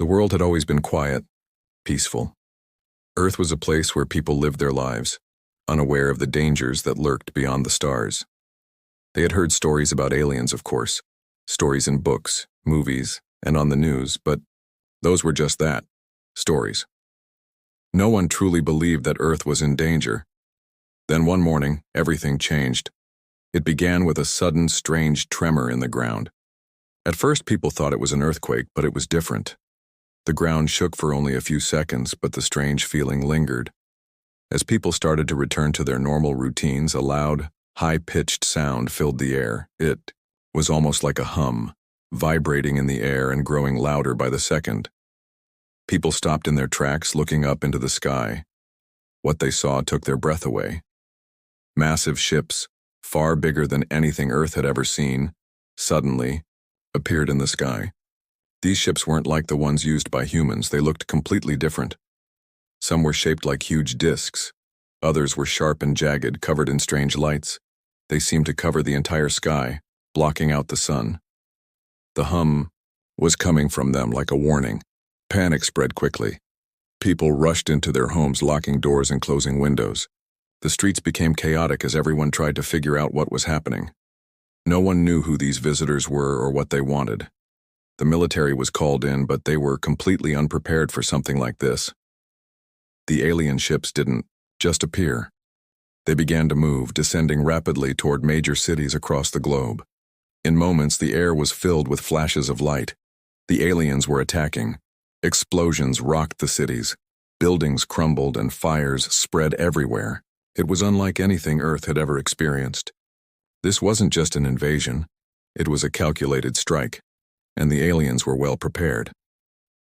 The world had always been quiet, peaceful. Earth was a place where people lived their lives, unaware of the dangers that lurked beyond the stars. They had heard stories about aliens, of course, stories in books, movies, and on the news, but those were just that, stories. No one truly believed that Earth was in danger. Then one morning, everything changed. It began with a sudden, strange tremor in the ground. At first, people thought it was an earthquake, but it was different. The ground shook for only a few seconds, but the strange feeling lingered. As people started to return to their normal routines, a loud, high-pitched sound filled the air. It was almost like a hum, vibrating in the air and growing louder by the second. People stopped in their tracks, looking up into the sky. What they saw took their breath away. Massive ships, far bigger than anything Earth had ever seen, suddenly appeared in the sky. These ships weren't like the ones used by humans. They looked completely different. Some were shaped like huge discs. Others were sharp and jagged, covered in strange lights. They seemed to cover the entire sky, blocking out the sun. The hum was coming from them like a warning. Panic spread quickly. People rushed into their homes, locking doors and closing windows. The streets became chaotic as everyone tried to figure out what was happening. No one knew who these visitors were or what they wanted. The military was called in, but they were completely unprepared for something like this. The alien ships didn't just appear. They began to move, descending rapidly toward major cities across the globe. In moments, the air was filled with flashes of light. The aliens were attacking. Explosions rocked the cities. Buildings crumbled and fires spread everywhere. It was unlike anything Earth had ever experienced. This wasn't just an invasion. It was a calculated strike, and the aliens were well prepared.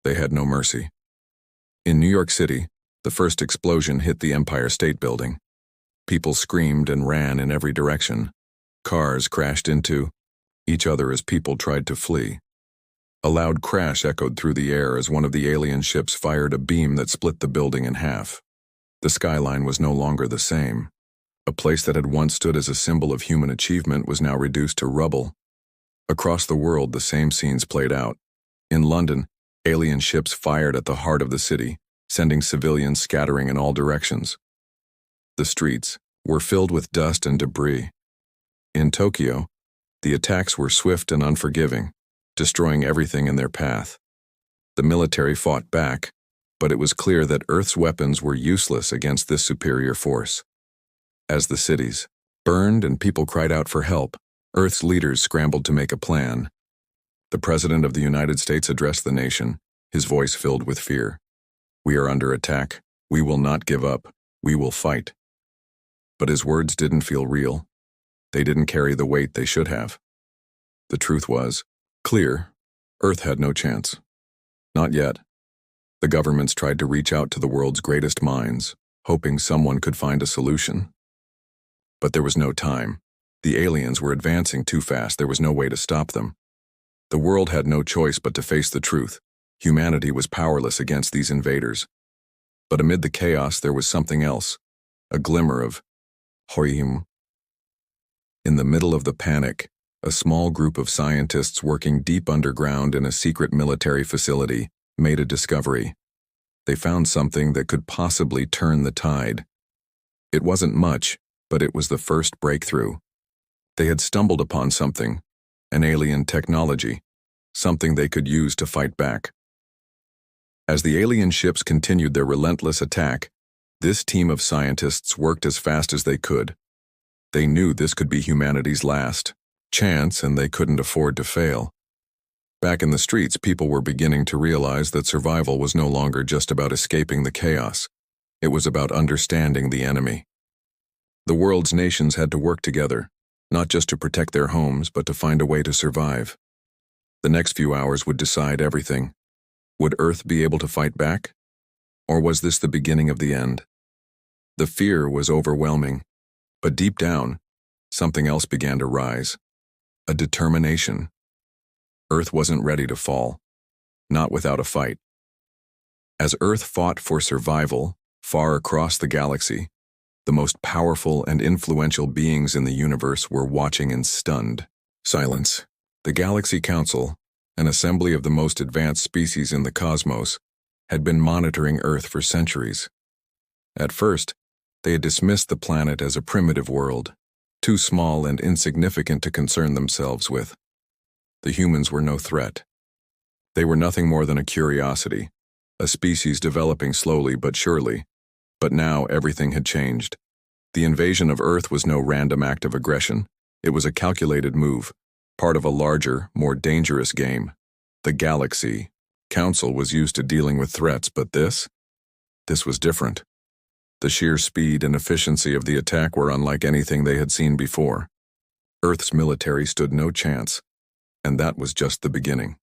They had no mercy. In New York City, the first explosion hit the Empire State Building. People screamed and ran in every direction. Cars crashed into each other as people tried to flee. A loud crash echoed through the air as one of the alien ships fired a beam that split the building in half. The skyline was no longer the same. A place that had once stood as a symbol of human achievement was now reduced to rubble. Across the world, the same scenes played out. In London, alien ships fired at the heart of the city, sending civilians scattering in all directions. The streets were filled with dust and debris. In Tokyo, the attacks were swift and unforgiving, destroying everything in their path. The military fought back, but it was clear that Earth's weapons were useless against this superior force. As the cities burned and people cried out for help, Earth's leaders scrambled to make a plan. The President of the United States addressed the nation, his voice filled with fear. "We are under attack. We will not give up. We will fight." But his words didn't feel real. They didn't carry the weight they should have. The truth was clear. Earth had no chance. Not yet. The governments tried to reach out to the world's greatest minds, hoping someone could find a solution. But there was no time. The aliens were advancing too fast. There was no way to stop them. The world had no choice but to face the truth. Humanity was powerless against these invaders. But amid the chaos, there was something else, a glimmer of hope. In the middle of the panic, a small group of scientists working deep underground in a secret military facility made a discovery. They found something that could possibly turn the tide. It wasn't much, but it was the first breakthrough. They had stumbled upon something, an alien technology, something they could use to fight back. As the alien ships continued their relentless attack, this team of scientists worked as fast as they could. They knew this could be humanity's last chance, and they couldn't afford to fail. Back in the streets, people were beginning to realize that survival was no longer just about escaping the chaos. It was about understanding the enemy. The world's nations had to work together, not just to protect their homes, but to find a way to survive. The next few hours would decide everything. Would Earth be able to fight back? Or was this the beginning of the end? The fear was overwhelming, but deep down, something else began to rise. A determination. Earth wasn't ready to fall, not without a fight. As Earth fought for survival, far across the galaxy, the most powerful and influential beings in the universe were watching in stunned silence. The Galaxy Council, an assembly of the most advanced species in the cosmos, had been monitoring Earth for centuries. At first, they had dismissed the planet as a primitive world, too small and insignificant to concern themselves with. The humans were no threat. They were nothing more than a curiosity, a species developing slowly but surely. But now everything had changed. The invasion of Earth was no random act of aggression. It was a calculated move, part of a larger, more dangerous game. The Galaxy Council was used to dealing with threats, but this was different. The sheer speed and efficiency of the attack were unlike anything they had seen before. Earth's military stood no chance, and that was just the beginning.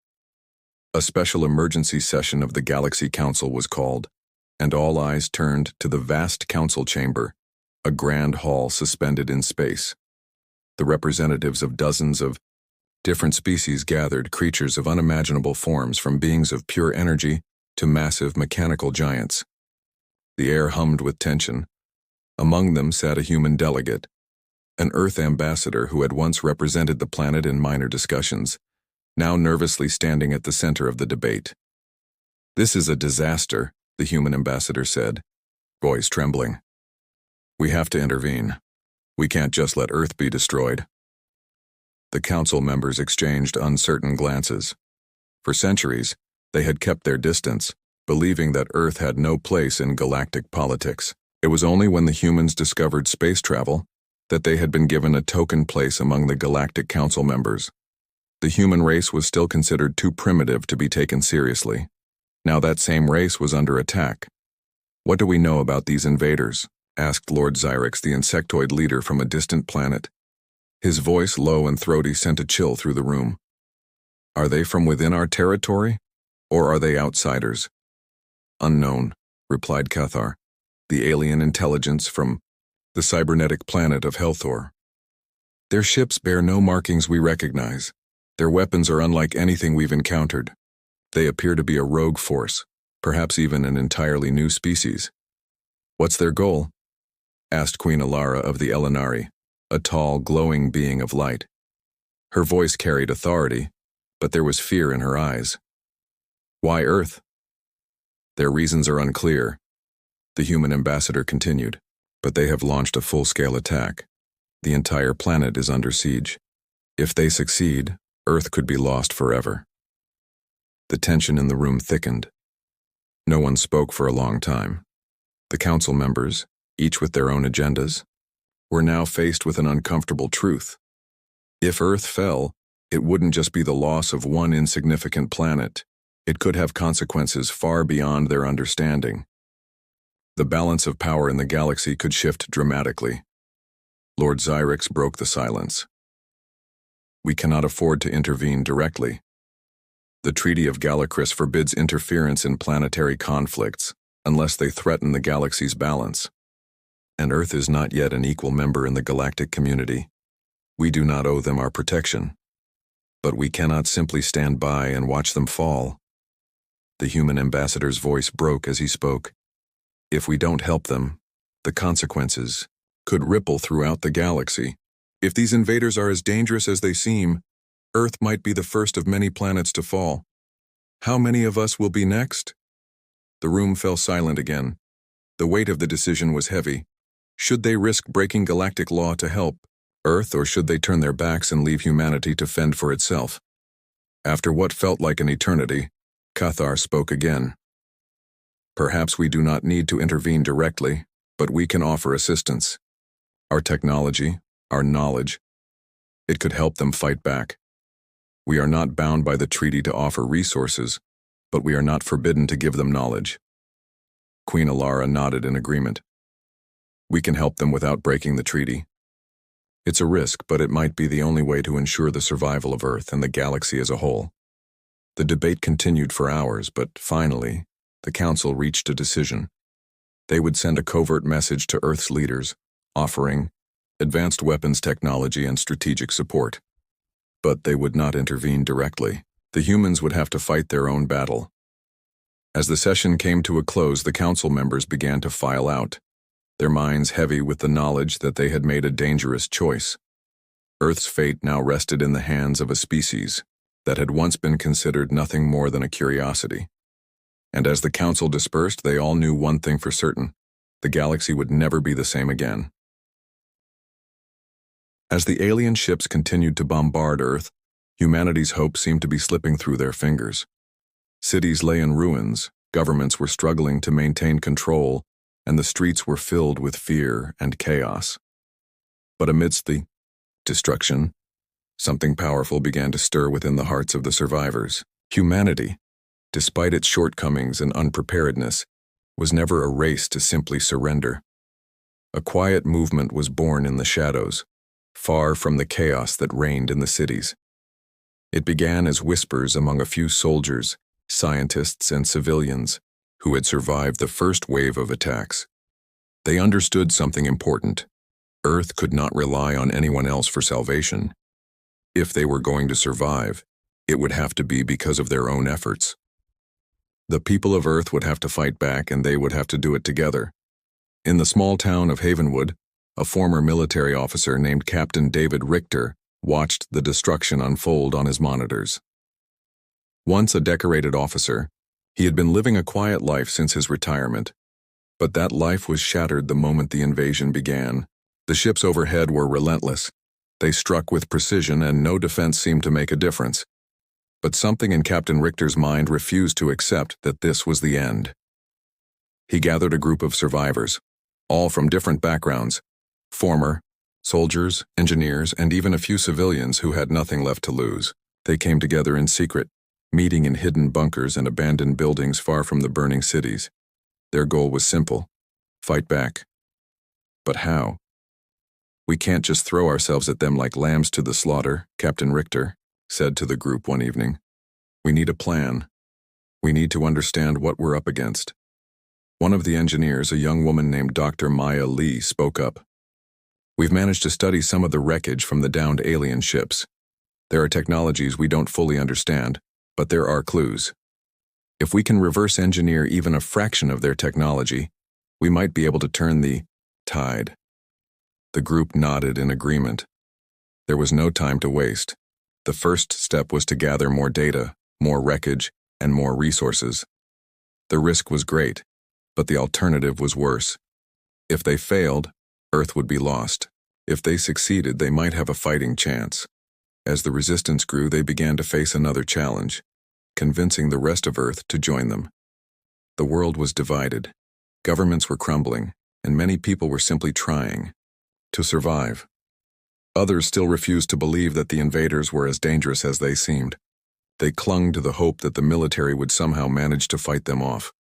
A special emergency session of the Galaxy Council was called, and all eyes turned to the vast council chamber, a grand hall suspended in space. The representatives of dozens of different species gathered, creatures of unimaginable forms, from beings of pure energy to massive mechanical giants. The air hummed with tension. Among them sat a human delegate, an Earth ambassador who had once represented the planet in minor discussions, now nervously standing at the center of the debate. "This is a disaster," the human ambassador said, voice trembling. "We have to intervene. We can't just let Earth be destroyed." The council members exchanged uncertain glances. For centuries, they had kept their distance, believing that Earth had no place in galactic politics. It was only when the humans discovered space travel that they had been given a token place among the Galactic Council members. The human race was still considered too primitive to be taken seriously. Now that same race was under attack. "What do we know about these invaders?" asked Lord Xyrix, the insectoid leader from a distant planet. His voice, low and throaty, sent a chill through the room. "Are they from within our territory, or are they outsiders?" "Unknown," replied Cathar, the alien intelligence from the cybernetic planet of Helthor. "Their ships bear no markings we recognize. Their weapons are unlike anything we've encountered. They appear to be a rogue force, perhaps even an entirely new species." "What's their goal?" asked Queen Alara of the Elenari, a tall, glowing being of light. Her voice carried authority, but there was fear in her eyes. "Why Earth?" "Their reasons are unclear," the human ambassador continued, "but they have launched a full-scale attack. The entire planet is under siege. If they succeed, Earth could be lost forever." The tension in the room thickened. No one spoke for a long time. The council members, each with their own agendas, were now faced with an uncomfortable truth. If Earth fell, it wouldn't just be the loss of one insignificant planet. It could have consequences far beyond their understanding. The balance of power in the galaxy could shift dramatically. Lord Xyrix broke the silence. "We cannot afford to intervene directly. The Treaty of Galacris forbids interference in planetary conflicts unless they threaten the galaxy's balance. And Earth is not yet an equal member in the galactic community. We do not owe them our protection. But we cannot simply stand by and watch them fall." The human ambassador's voice broke as he spoke. "If we don't help them, the consequences could ripple throughout the galaxy. If these invaders are as dangerous as they seem, Earth might be the first of many planets to fall. How many of us will be next?" The room fell silent again. The weight of the decision was heavy. Should they risk breaking galactic law to help Earth, or should they turn their backs and leave humanity to fend for itself? After what felt like an eternity, Cathar spoke again. "Perhaps we do not need to intervene directly, but we can offer assistance. Our technology, our knowledge, it could help them fight back. We are not bound by the treaty to offer resources, but we are not forbidden to give them knowledge." Queen Alara nodded in agreement. "We can help them without breaking the treaty. It's a risk, but it might be the only way to ensure the survival of Earth and the galaxy as a whole." The debate continued for hours, but finally, the Council reached a decision. They would send a covert message to Earth's leaders, offering advanced weapons technology and strategic support. But they would not intervene directly. The humans would have to fight their own battle. As the session came to a close, the council members began to file out, their minds heavy with the knowledge that they had made a dangerous choice. Earth's fate now rested in the hands of a species that had once been considered nothing more than a curiosity. And as the council dispersed, they all knew one thing for certain: the galaxy would never be the same again. As the alien ships continued to bombard Earth, humanity's hope seemed to be slipping through their fingers. Cities lay in ruins, governments were struggling to maintain control, and the streets were filled with fear and chaos. But amidst the destruction, something powerful began to stir within the hearts of the survivors. Humanity, despite its shortcomings and unpreparedness, was never a race to simply surrender. A quiet movement was born in the shadows, far from the chaos that reigned in the cities. It began as whispers among a few soldiers, scientists, and civilians who had survived the first wave of attacks. They understood something important: Earth could not rely on anyone else for salvation. If they were going to survive, it would have to be because of their own efforts. The people of Earth would have to fight back, and they would have to do it together. In the small town of Havenwood, a former military officer named Captain David Richter watched the destruction unfold on his monitors. Once a decorated officer, he had been living a quiet life since his retirement. But that life was shattered the moment the invasion began. The ships overhead were relentless. They struck with precision, and no defense seemed to make a difference. But something in Captain Richter's mind refused to accept that this was the end. He gathered a group of survivors, all from different backgrounds: former soldiers, engineers, and even a few civilians who had nothing left to lose. They came together in secret, meeting in hidden bunkers and abandoned buildings far from the burning cities. Their goal was simple: fight back. But how? "We can't just throw ourselves at them like lambs to the slaughter," Captain Richter said to the group one evening. "We need a plan. We need to understand what we're up against." One of the engineers, a young woman named Dr. Maya Lee, spoke up. "We've managed to study some of the wreckage from the downed alien ships. There are technologies we don't fully understand, but there are clues. If we can reverse engineer even a fraction of their technology, we might be able to turn the tide." The group nodded in agreement. There was no time to waste. The first step was to gather more data, more wreckage, and more resources. The risk was great, but the alternative was worse. If they failed, Earth would be lost. If they succeeded, they might have a fighting chance. As the resistance grew, they began to face another challenge: convincing the rest of Earth to join them. The world was divided. Governments were crumbling, and many people were simply trying to survive. Others still refused to believe that the invaders were as dangerous as they seemed. They clung to the hope that the military would somehow manage to fight them off,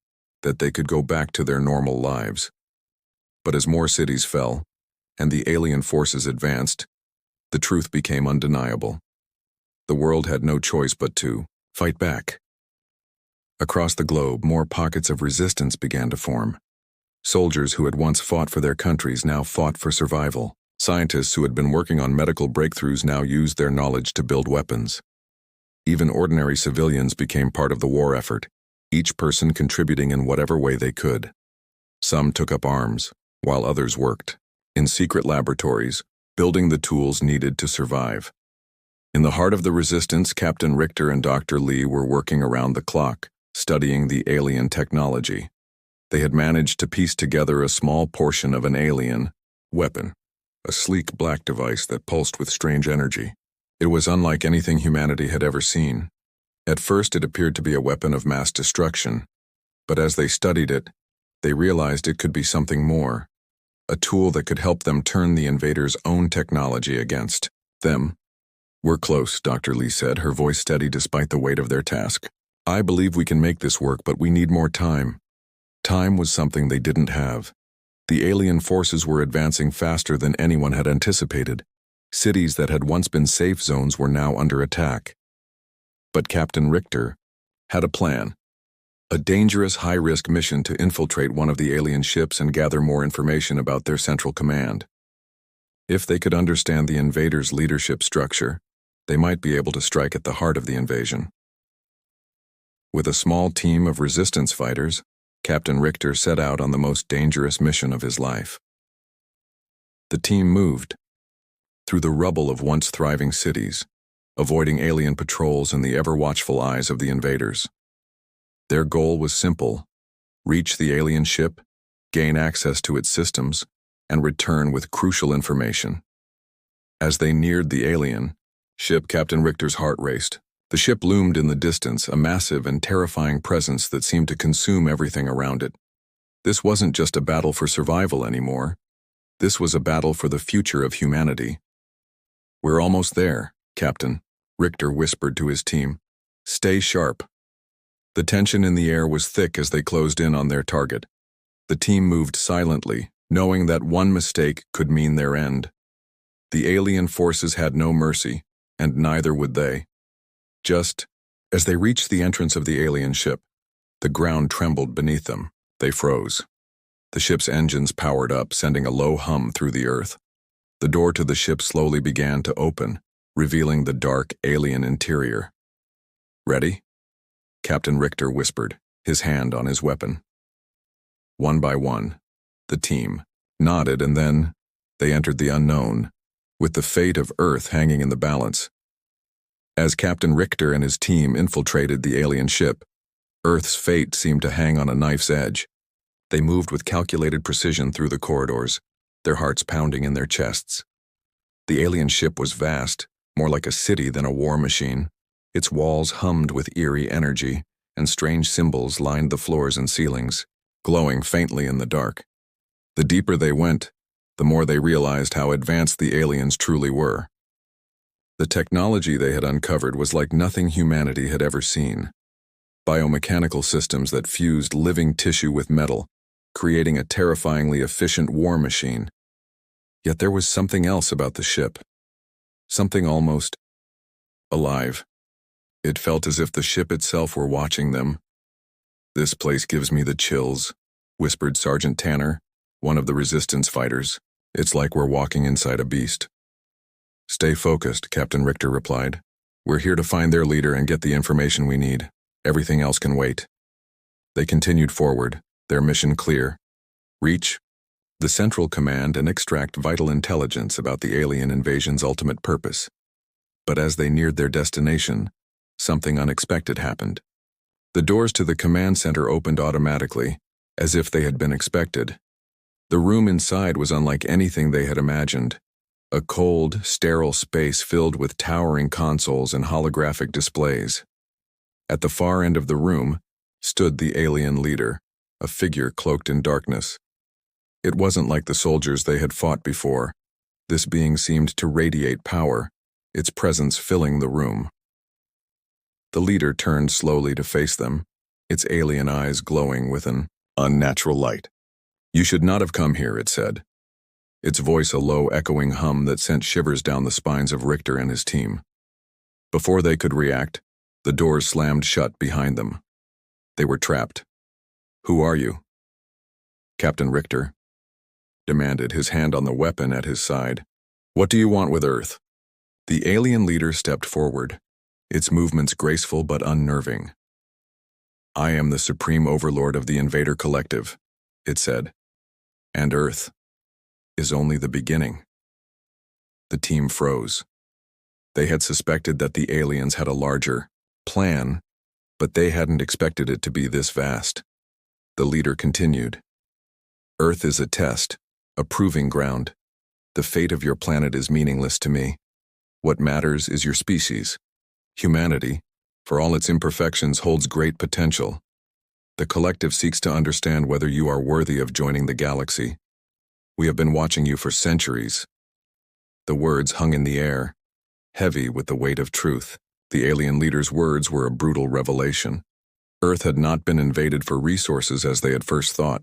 that they could go back to their normal lives. But as more cities fell, and the alien forces advanced, the truth became undeniable. The world had no choice but to fight back. Across the globe, more pockets of resistance began to form. Soldiers who had once fought for their countries now fought for survival. Scientists who had been working on medical breakthroughs now used their knowledge to build weapons. Even ordinary civilians became part of the war effort, each person contributing in whatever way they could. Some took up arms, while others worked in secret laboratories, building the tools needed to survive. In the heart of the resistance, Captain Richter and Dr. Lee were working around the clock, studying the alien technology. They had managed to piece together a small portion of an alien weapon, a sleek black device that pulsed with strange energy. It was unlike anything humanity had ever seen. At first, it appeared to be a weapon of mass destruction, but as they studied it, they realized it could be something more, a tool that could help them turn the invaders' own technology against them. "We're close," Dr. Lee said, her voice steady despite the weight of their task. "I believe we can make this work, but we need more time." Time was something they didn't have. The alien forces were advancing faster than anyone had anticipated. Cities that had once been safe zones were now under attack. But Captain Richter had a plan. A dangerous, high-risk mission to infiltrate one of the alien ships and gather more information about their central command. If they could understand the invaders' leadership structure, they might be able to strike at the heart of the invasion. With a small team of resistance fighters, Captain Richter set out on the most dangerous mission of his life. The team moved through the rubble of once thriving cities, avoiding alien patrols and the ever-watchful eyes of the invaders. Their goal was simple: reach the alien ship, gain access to its systems, and return with crucial information. As they neared the alien ship, Captain Richter's heart raced. The ship loomed in the distance, a massive and terrifying presence that seemed to consume everything around it. This wasn't just a battle for survival anymore. This was a battle for the future of humanity. "We're almost there, Captain," Richter whispered to his team. "Stay sharp." The tension in the air was thick as they closed in on their target. The team moved silently, knowing that one mistake could mean their end. The alien forces had no mercy, and neither would they. Just as they reached the entrance of the alien ship, the ground trembled beneath them. They froze. The ship's engines powered up, sending a low hum through the earth. The door to the ship slowly began to open, revealing the dark alien interior. "Ready?" Captain Richter whispered, his hand on his weapon. One by one, the team nodded, and then they entered the unknown, with the fate of Earth hanging in the balance. As Captain Richter and his team infiltrated the alien ship, Earth's fate seemed to hang on a knife's edge. They moved with calculated precision through the corridors, their hearts pounding in their chests. The alien ship was vast, more like a city than a war machine. Its walls hummed with eerie energy, and strange symbols lined the floors and ceilings, glowing faintly in the dark. The deeper they went, the more they realized how advanced the aliens truly were. The technology they had uncovered was like nothing humanity had ever seen. Biomechanical systems that fused living tissue with metal, creating a terrifyingly efficient war machine. Yet there was something else about the ship. Something almost alive. It felt as if the ship itself were watching them. "This place gives me the chills," whispered Sergeant Tanner, one of the resistance fighters. "It's like we're walking inside a beast." "Stay focused," Captain Richter replied. "We're here to find their leader and get the information we need. Everything else can wait." They continued forward, their mission clear: reach the Central Command and extract vital intelligence about the alien invasion's ultimate purpose. But as they neared their destination, something unexpected happened. The doors to the command center opened automatically, as if they had been expected. The room inside was unlike anything they had imagined. A cold, sterile space filled with towering consoles and holographic displays. At the far end of the room stood the alien leader, a figure cloaked in darkness. It wasn't like the soldiers they had fought before. This being seemed to radiate power, its presence filling the room. The leader turned slowly to face them, its alien eyes glowing with an unnatural light. "You should not have come here," it said. Its voice a low, echoing hum that sent shivers down the spines of Richter and his team. Before they could react, the doors slammed shut behind them. They were trapped. "Who are you?" Captain Richter demanded, his hand on the weapon at his side. "What do you want with Earth?" The alien leader stepped forward, its movements graceful but unnerving. "I am the supreme overlord of the Invader Collective," it said, "and Earth is only the beginning." The team froze. They had suspected that the aliens had a larger plan, but they hadn't expected it to be this vast. The leader continued, "Earth is a test, a proving ground. The fate of your planet is meaningless to me. What matters is your species. Humanity, for all its imperfections, holds great potential. The collective seeks to understand whether you are worthy of joining the galaxy. We have been watching you for centuries." The words hung in the air, heavy with the weight of truth. The alien leader's words were a brutal revelation. Earth had not been invaded for resources as they had first thought.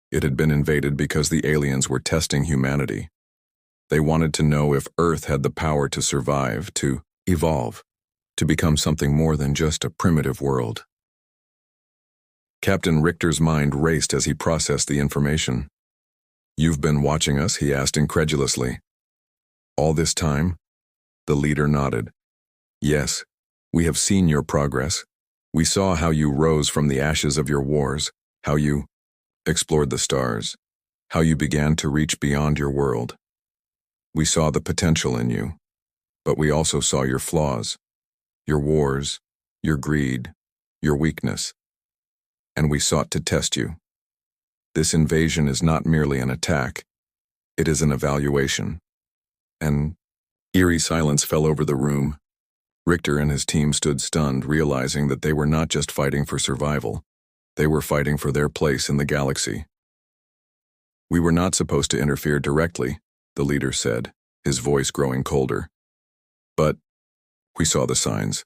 It had been invaded because the aliens were testing humanity. They wanted to know if Earth had the power to survive, to evolve, to become something more than just a primitive world. Captain Richter's mind raced as he processed the information. "You've been watching us?" he asked incredulously. "All this time?" The leader nodded. "Yes, we have seen your progress. We saw how you rose from the ashes of your wars, how you explored the stars, how you began to reach beyond your world. We saw the potential in you. But we also saw your flaws, your wars, your greed, your weakness. And we sought to test you. This invasion is not merely an attack, it is an evaluation. An eerie silence fell over the room. Richter and his team stood stunned, realizing that they were not just fighting for survival, they were fighting for their place in the galaxy. We were not supposed to interfere directly, the leader said, his voice growing colder. But we saw the signs.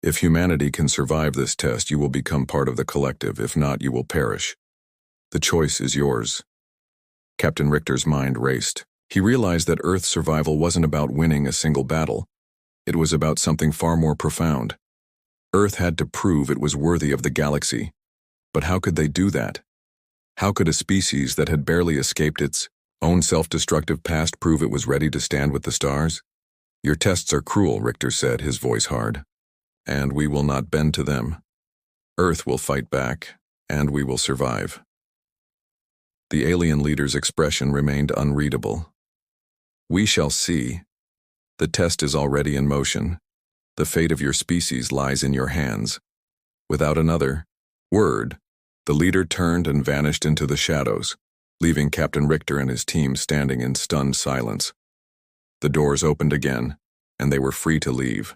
If humanity can survive this test, you will become part of the collective. If not, you will perish. The choice is yours. Captain Richter's mind raced. He realized that Earth's survival wasn't about winning a single battle. It was about something far more profound. Earth had to prove it was worthy of the galaxy. But how could they do that? How could a species that had barely escaped its own self-destructive past prove it was ready to stand with the stars? Your tests are cruel, Richter said, his voice hard. And we will not bend to them. Earth will fight back, and we will survive. The alien leader's expression remained unreadable. We shall see. The test is already in motion. The fate of your species lies in your hands. Without another word, the leader turned and vanished into the shadows, leaving Captain Richter and his team standing in stunned silence. The doors opened again, and they were free to leave.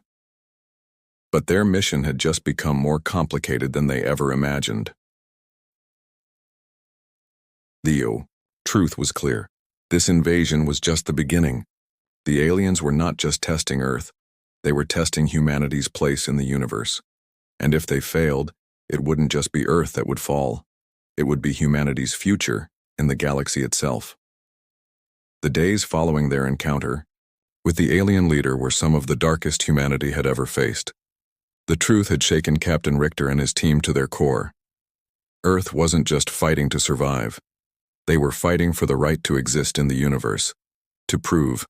But their mission had just become more complicated than they ever imagined. The truth was clear. This invasion was just the beginning. The aliens were not just testing Earth, they were testing humanity's place in the universe. And if they failed, it wouldn't just be Earth that would fall. It would be humanity's future in the galaxy itself. The days following their encounter with the alien leader were some of the darkest humanity had ever faced. The truth had shaken Captain Richter and his team to their core. Earth wasn't just fighting to survive. They were fighting for the right to exist in the universe, to prove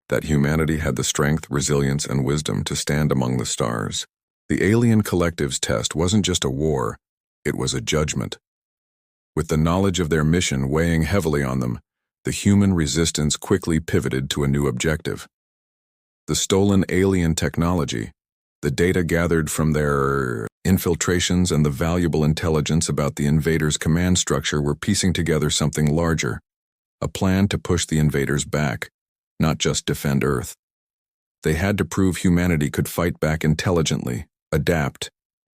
that humanity had the strength, resilience, and wisdom to stand among the stars. The alien collective's test wasn't just a war, it was a judgment. With the knowledge of their mission weighing heavily on them, the human resistance quickly pivoted to a new objective. The stolen alien technology, the data gathered from their infiltrations, and the valuable intelligence about the invaders' command structure were piecing together something larger, a plan to push the invaders back, not just defend Earth. They had to prove humanity could fight back intelligently, adapt,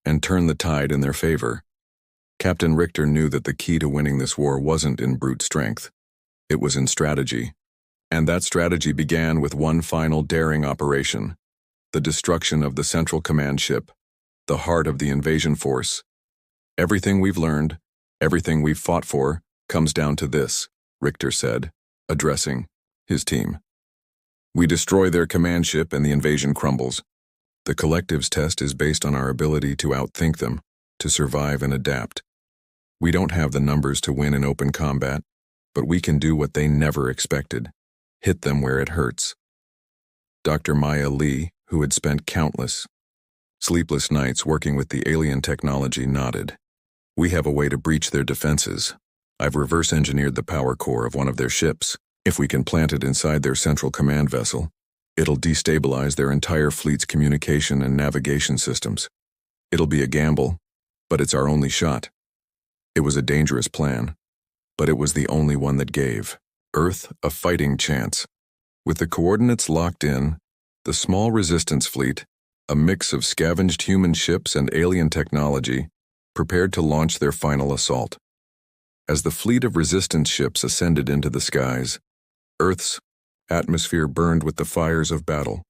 and turn the tide in their favor. Captain Richter knew that the key to winning this war wasn't in brute strength. It was in strategy. And that strategy began with one final daring operation: the destruction of the Central Command ship, the heart of the invasion force. Everything we've learned, everything we've fought for, comes down to this, Richter said, addressing his team. We destroy their command ship and the invasion crumbles. The collective's test is based on our ability to outthink them, to survive and adapt. We don't have the numbers to win in open combat, but we can do what they never expected: hit them where it hurts. Dr. Maya Lee, who had spent countless sleepless nights working with the alien technology, nodded. We have a way to breach their defenses. I've reverse-engineered the power core of one of their ships. If we can plant it inside their central command vessel, it'll destabilize their entire fleet's communication and navigation systems. It'll be a gamble, but it's our only shot. It was a dangerous plan, but it was the only one that gave Earth a fighting chance. With the coordinates locked in, the small resistance fleet, a mix of scavenged human ships and alien technology, prepared to launch their final assault. As the fleet of resistance ships ascended into the skies, Earth's atmosphere burned with the fires of battle.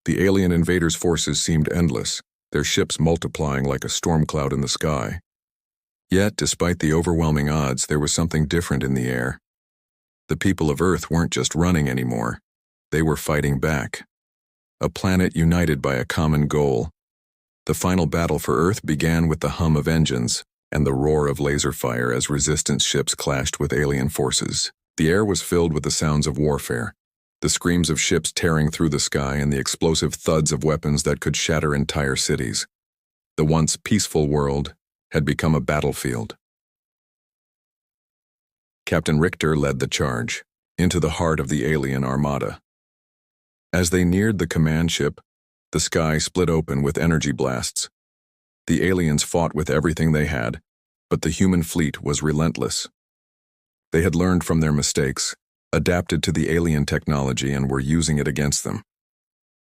The alien invaders' forces seemed endless, their ships multiplying like a storm cloud in the sky. Yet, despite the overwhelming odds, there was something different in the air. The people of Earth weren't just running anymore. They were fighting back. A planet united by a common goal. The final battle for Earth began with the hum of engines and the roar of laser fire as resistance ships clashed with alien forces. The air was filled with the sounds of warfare, the screams of ships tearing through the sky and the explosive thuds of weapons that could shatter entire cities. The once peaceful world had become a battlefield. Captain Richter led the charge into the heart of the alien armada. As they neared the command ship, the sky split open with energy blasts. The aliens fought with everything they had, but the human fleet was relentless. They had learned from their mistakes, adapted to the alien technology, and were using it against them.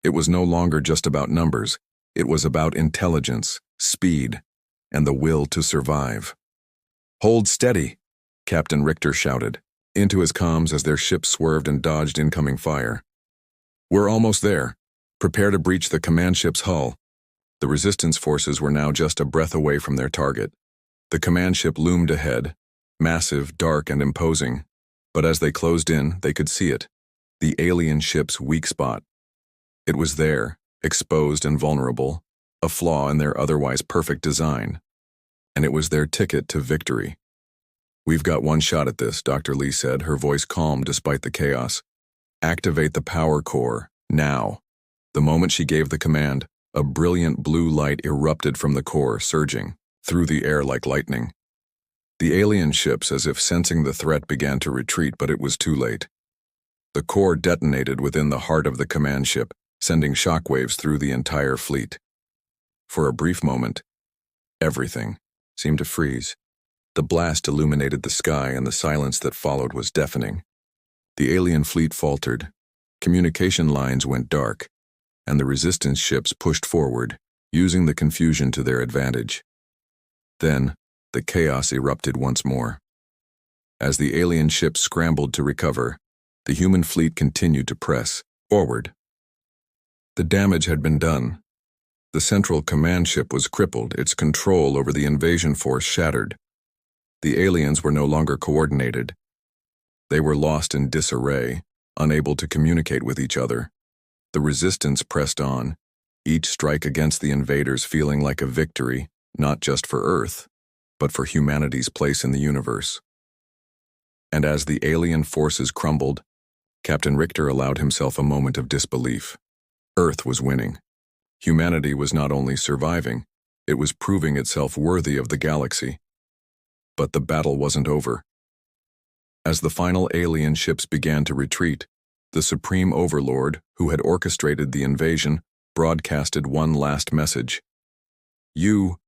It was no longer just about numbers, it was about intelligence, speed, and the will to survive. "Hold steady," Captain Richter shouted, into his comms as their ship swerved and dodged incoming fire. "We're almost there. Prepare to breach the command ship's hull." The resistance forces were now just a breath away from their target. The command ship loomed ahead, massive, dark, and imposing, but as they closed in, they could see it, the alien ship's weak spot. It was there, exposed and vulnerable, a flaw in their otherwise perfect design, and it was their ticket to victory. "We've got one shot at this," Dr. Lee said, her voice calm despite the chaos. "Activate the power core, now." The moment she gave the command, a brilliant blue light erupted from the core, surging through the air like lightning. The alien ships, as if sensing the threat, began to retreat, but it was too late. The core detonated within the heart of the command ship, sending shockwaves through the entire fleet. For a brief moment, everything seemed to freeze. The blast illuminated the sky, and the silence that followed was deafening. The alien fleet faltered, communication lines went dark, and the resistance ships pushed forward, using the confusion to their advantage. Then, the chaos erupted once more. As the alien ships scrambled to recover, the human fleet continued to press forward. The damage had been done. The central command ship was crippled, its control over the invasion force shattered. The aliens were no longer coordinated. They were lost in disarray, unable to communicate with each other. The resistance pressed on, each strike against the invaders feeling like a victory, not just for Earth, but for humanity's place in the universe. And as the alien forces crumbled, Captain Richter allowed himself a moment of disbelief. Earth was winning. Humanity was not only surviving, it was proving itself worthy of the galaxy. But the battle wasn't over. As the final alien ships began to retreat, the Supreme Overlord, who had orchestrated the invasion, broadcasted one last message. "You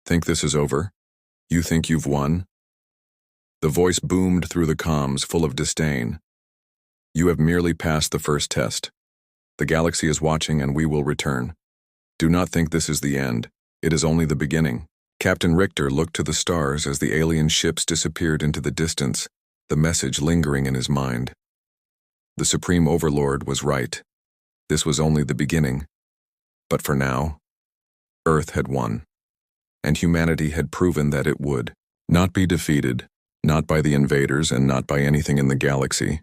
think this is over? You think you've won?" The voice boomed through the comms, full of disdain. "You have merely passed the first test. The galaxy is watching, and we will return. Do not think this is the end. It is only the beginning." Captain Richter looked to the stars as the alien ships disappeared into the distance, the message lingering in his mind. The Supreme Overlord was right. This was only the beginning. But for now, Earth had won. And humanity had proven that it would not be defeated, not by the invaders and not by anything in the galaxy.